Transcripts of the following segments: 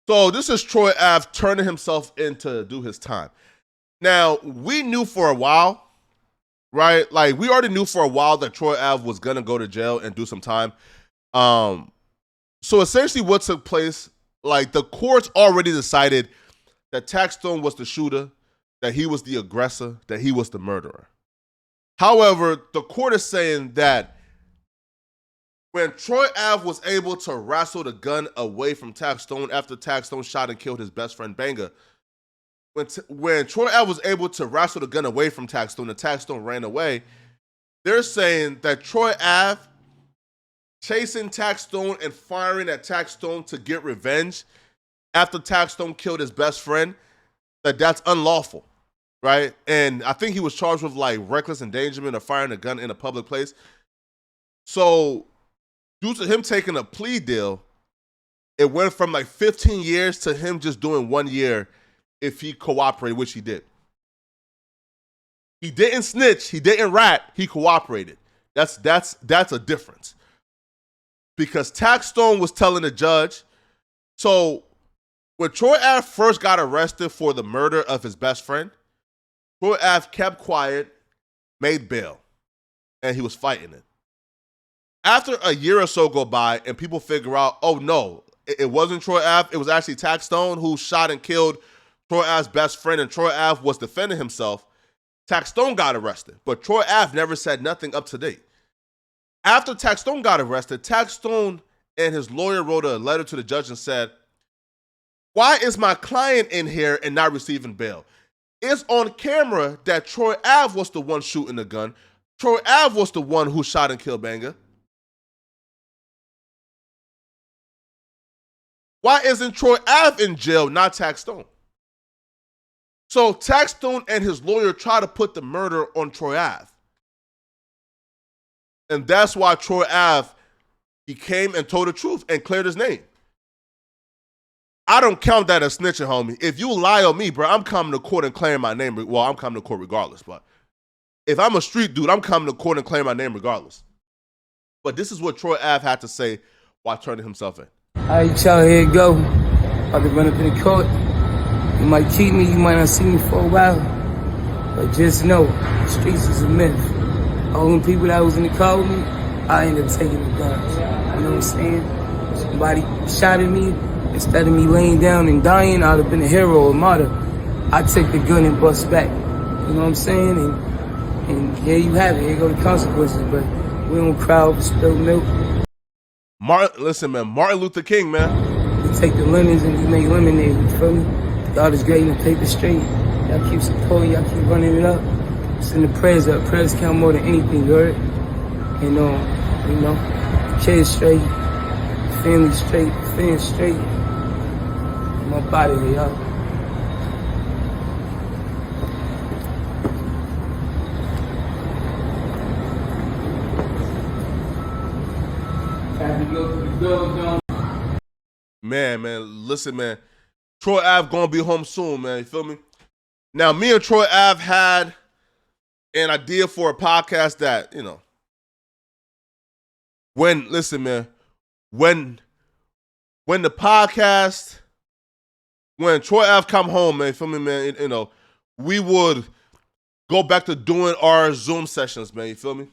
So this is Troy Ave turning himself in to do his time. Now, we knew for a while, right? Like, we already knew for a while that Troy Ave was going to go to jail and do some time. Um, so essentially what took place, like, the courts already decided that Taxstone was the shooter, that he was the aggressor, that he was the murderer. However, the court is saying that when Troy Ave was able to wrestle the gun away from Taxstone after Taxstone shot and killed his best friend Banger, when Troy Ave was able to wrestle the gun away from Taxstone and Taxstone ran away, they're saying that Troy Ave chasing Taxstone and firing at Taxstone to get revenge after Taxstone killed his best friend, that's unlawful, right? And I think he was charged with like reckless endangerment or firing a gun in a public place. So due to him taking a plea deal, it went from like 15 years to him just doing 1 year if he cooperated, which he did. He didn't snitch, he didn't rat, he cooperated. That's a difference. Because Taxstone was telling the judge, so when Troy Ave first got arrested for the murder of his best friend, Troy Ave kept quiet, made bail, and he was fighting it. After a year or so go by and people figure out, oh no, it wasn't Troy Ave, it was actually Taxstone who shot and killed Troy Ave's best friend, and Troy Ave was defending himself, Taxstone got arrested. But Troy Ave never said nothing up to date. After Taxstone got arrested, Taxstone and his lawyer wrote a letter to the judge and said, why is my client in here and not receiving bail? It's on camera that Troy Ave was the one shooting the gun. Troy Ave was the one who shot and killed Banger. Why isn't Troy Ave in jail, not Taxstone? So Taxstone and his lawyer try to put the murder on Troy Ave. And that's why Troy Ave, he came and told the truth and cleared his name. I don't count that as snitching, homie. If you lie on me, bro, I'm coming to court and clearing my name. Well, I'm coming to court regardless, but if I'm a street dude, I'm coming to court and clearing my name regardless. But this is what Troy Ave had to say while turning himself in. All right, y'all, here you go. About to run up in the court. You might keep me, you might not see me for a while. But just know, the streets is a myth. All them people that was in the car with me, I ended up taking the guns. You know what I'm saying? Somebody shot at me. Instead of me laying down and dying, I'd have been a hero or martyr. I took the gun and bust back. You know what I'm saying? And here you have it. Here go the consequences. But we don't cry over spilled milk. Listen, man, Martin Luther King, man. We take the lemons and we make lemonade. You feel me? God is great and the paper straight. Y'all keep supporting. Y'all keep running it up. Send the prayers up. Prayers count more than anything, you heard? And, you know, kids straight, family straight, fans straight. I'm up out of here, y'all. Man, listen, man. Troy Ave gonna be home soon, man. You feel me? Now, me and Troy Ave had an idea for a podcast that, you know, when the podcast, when Troy Ave come home, man, you feel me, man, you know, we would go back to doing our Zoom sessions, man, you feel me?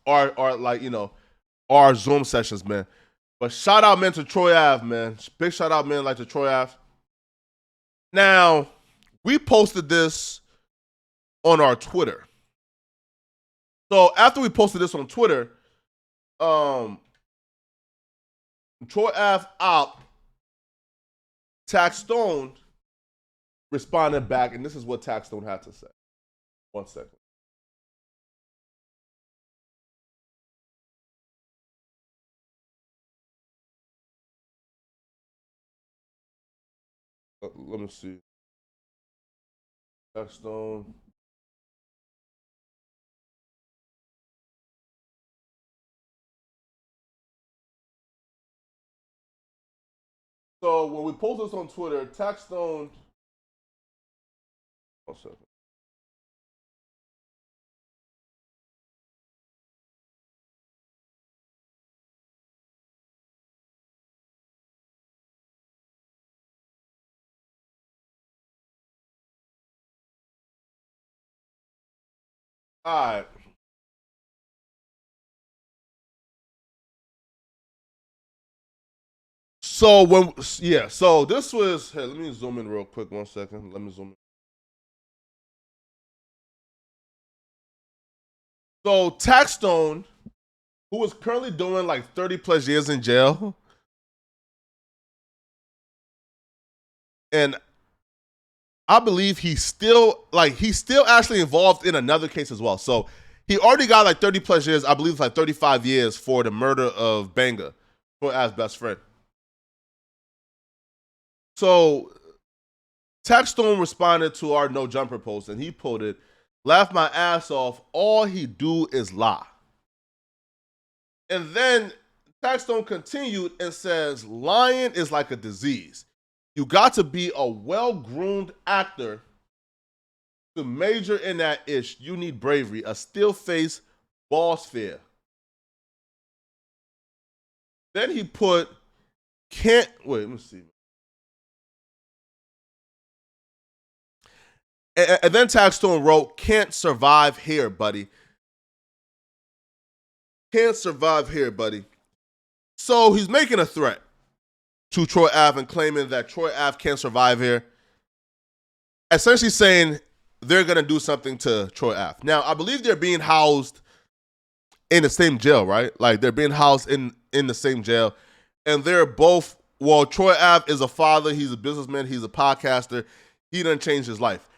Our like, you know, our Zoom sessions, man. But shout out, man, to Troy Ave, man. Big shout out, man, like to Troy Ave. Now, we posted this on our Twitter. So after we posted this on Twitter, Troy Ave op Taxstone responded back, and this is what Taxstone had to say. 1 second. Let me see. Taxstone. So when we posted this on Twitter, Taxstone. 1 second. All right. So this was. Hey, let me zoom in real quick. 1 second. Let me zoom in. So Taxstone, who is currently doing like 30 plus years in jail, and I believe he's still actually involved in another case as well. So he already got like 30 plus years. I believe it's like 35 years for the murder of Banga, Troy Ave's best friend. So Taxstone responded to our no jumper post, and he put it, "Laugh my ass off. All he do is lie." And then Taxstone continued and says, "Lying is like a disease. You got to be a well-groomed actor to major in that ish. You need bravery, a still face, boss fear." Then he put, "Can't wait, let me see." And then Taxstone wrote, "Can't survive here, buddy. Can't survive here, buddy." So he's making a threat to Troy Ave and claiming that Troy Ave can't survive here. Essentially saying they're going to do something to Troy Ave. Now, I believe they're being housed in the same jail, right? Like they're being housed in the same jail. And they're both, well, Troy Ave is a father, he's a businessman, he's a podcaster. He done changed his life.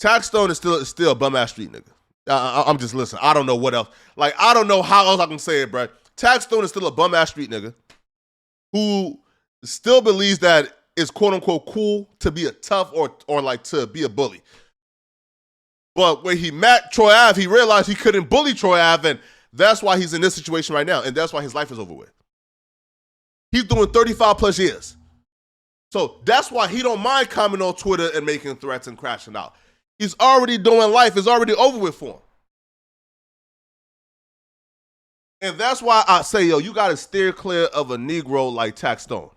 Taxstone is still a bum ass street nigga. I'm just listening. I don't know what else. Like, I don't know how else I can say it, bro. Taxstone is still a bum ass street nigga who still believes that it's quote unquote cool to be a tough or like to be a bully. But when he met Troy Ave, he realized he couldn't bully Troy Ave, and that's why he's in this situation right now, and that's why his life is over with. He's doing 35 plus years. So that's why he don't mind coming on Twitter and making threats and crashing out. He's already doing life. It's already over with for him. And that's why I say, yo, you got to steer clear of a Negro like Taxstone.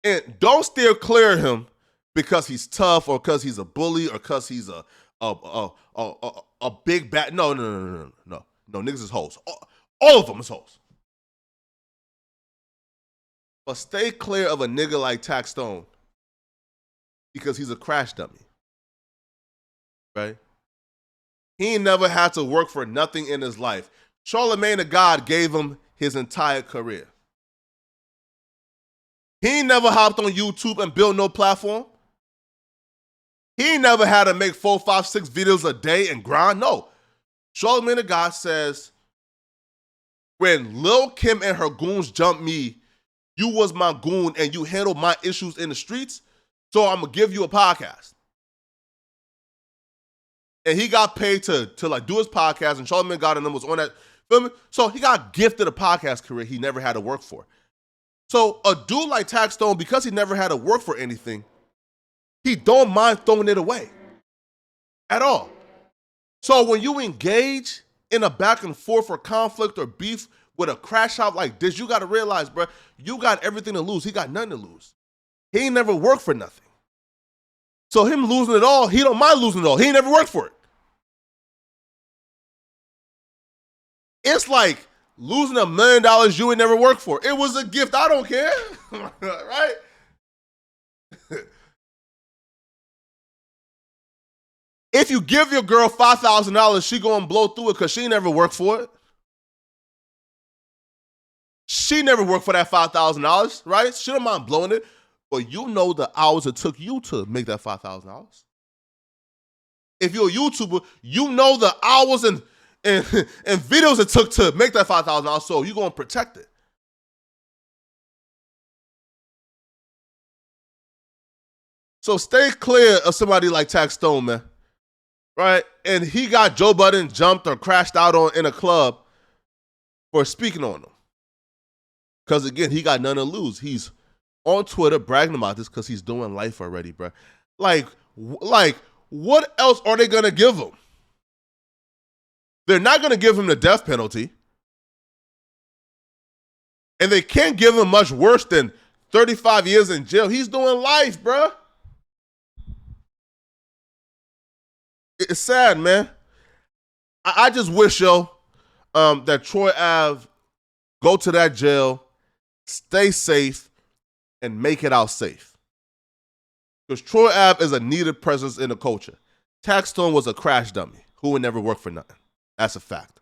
And don't steer clear of him because he's tough or because he's a bully or because he's a big bat. No. Niggas is hoes. All of them is hoes. But stay clear of a nigga like Taxstone because he's a crash dummy. Right? He ain't never had to work for nothing in his life. Charlemagne the God gave him his entire career. He ain't never hopped on YouTube and built no platform. He ain't never had to make 4, 5, 6 videos a day and grind. No. Charlemagne the God says, when Lil Kim and her goons jumped me, you was my goon and you handled my issues in the streets, so I'm going to give you a podcast. And he got paid to like do his podcast, and Charlemagne God and them was on that film. So he got gifted a podcast career he never had to work for. So a dude like Taxstone, because he never had to work for anything, he don't mind throwing it away at all. So when you engage in a back and forth or conflict or beef with a crash out like this, you got to realize, bro, you got everything to lose. He got nothing to lose. He ain't never worked for nothing. So him losing it all, he don't mind losing it all. He ain't never worked for it. It's like losing $1 million you ain't never worked for. It was a gift. I don't care. Right? If you give your girl $5,000, she gonna blow through it because she never worked for it. She never worked for that $5,000, right? She don't mind blowing it, but you know the hours it took you to make that $5,000. If you're a YouTuber, you know the hours and videos it took to make that $5,000, so you're gonna protect it. So stay clear of somebody like Taxstone, man. Right? And he got Joe Budden jumped or crashed out on in a club for speaking on him. Because again, he got nothing to lose. He's on Twitter bragging about this because he's doing life already, bro. Like, what else are they gonna give him? They're not gonna give him the death penalty. And they can't give him much worse than 35 years in jail. He's doing life, bro. It's sad, man. I just wish, yo, that Troy Ave go to that jail, stay safe, and make it out safe. Because Troy Ave is a needed presence in the culture. Taxstone was a crash dummy who would never work for nothing. That's a fact.